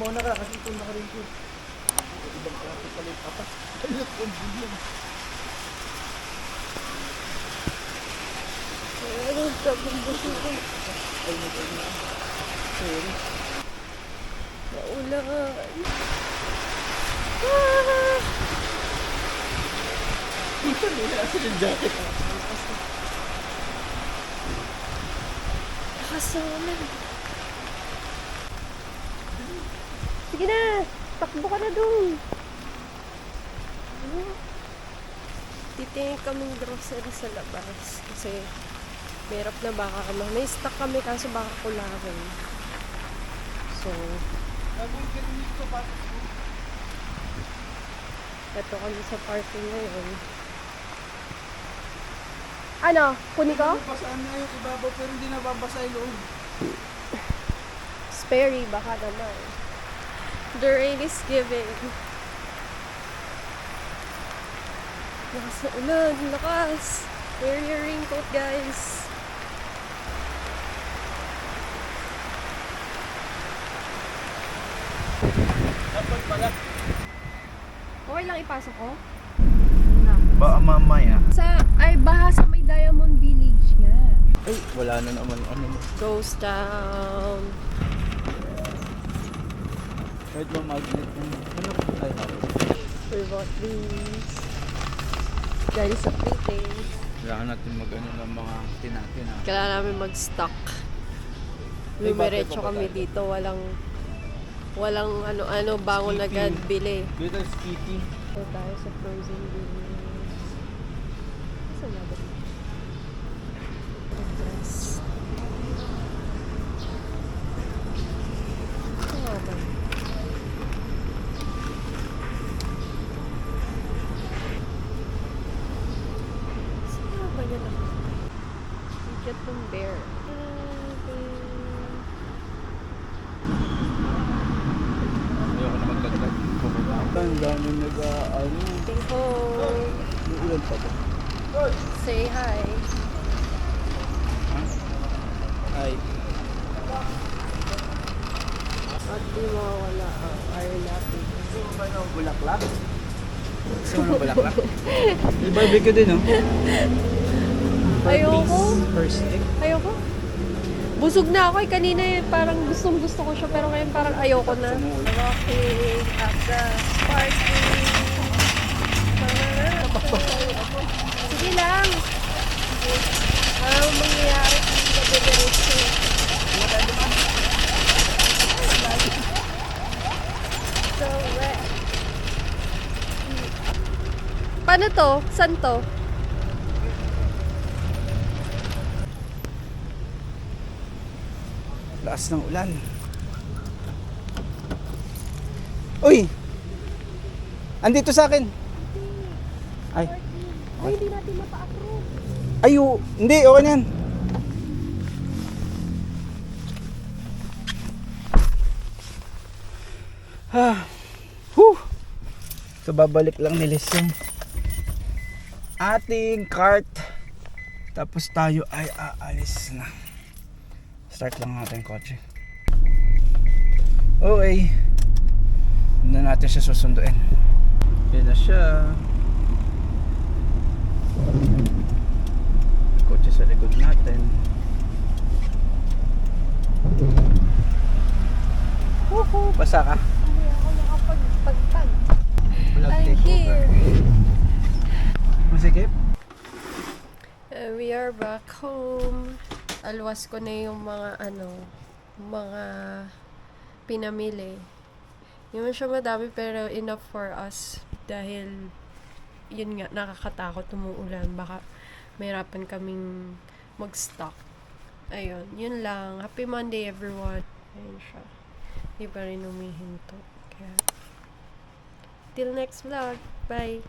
muna ka kasi kung nakarin ko. Ibang traffic pala yung papas. Ayun, kung bilyan. Ayun, sabong buso ko. Ay, nag-ano na. Sorry. Naulan. Ito nila kasi yung jacket. Nakasalan. Sige na, takbo ka na dun. Titingin kaming grocery sa labas kasi merap na baka may stock kami kaso baka kulangin. So, ito kami sa parking ngayon. Ano? Kunin ko? Basaan na yung ibabaw pero hindi nababasa yung loob. Sperry, baka naman. The rain is giving. Lakas na ulan, lakas. Wear your raincoat, guys. Dapat pala. Okay lang ipasok ko? Baka mamaya. Baha sa may Diamond Village nga. Ay, wala na naman ano. Ghost town. Kahit ba magnet yung ano? Ay, ako. We bought these. Guys, sa pre-taste. Kailangan natin mag-ano ng mga tinatin. Kailangan namin mag-stock. Ay, bakit Lumiretso pa ba kami tayo? dito. Walang ano-ano bangon agad bili. Little Skitty. So tayo sa frozen beans. Saan na ba? Yes. Saan ba? Saan ba yan ako? Get ng bear. Ayoko na magdagdag. Ang dami nag-ano. Tingho. Yung ilan pa ba? Say hi. Ay. At di mawawala ang iron natin. Gusto mo ba ng bulaklak? Gusto mo ng bulaklak? May barbecue din, no? Ayoko. First egg. Ayoko. Busog na ako eh. Kanina parang gustong gusto ko siya pero ngayon parang ayoko na. Walking at the parking. Sige lang. Anong mangyayari kung nagdidiretso? So wet. Paano to? San to? Lakas ng ulan. Uy! Andito sa akin. Ay. Ay, hindi natin mapa-approve. Ayo, hindi, okay na yan. So babalik lang ni Liz yung ating cart. Tapos tayo ay aalis na. Start lang natin yung kotse. Okay. Hindi na natin siya susunduin. Yan na siya. Kotse sa likod natin. Woohoo! Basa ka? Hindi ako nakapagpagpag. Vlog I'm takeover. here. Masikip? We are back home. Alwas ko na yung mga pinamili. Hindi man siya madami pero enough for us dahil yun nga, nakakatakot umuulan. Baka mahirapan kaming mag-stock. Ayun, yun lang. Happy Monday everyone. Ayun siya. Hindi pa rin umihinto. Kaya, till next vlog. Bye!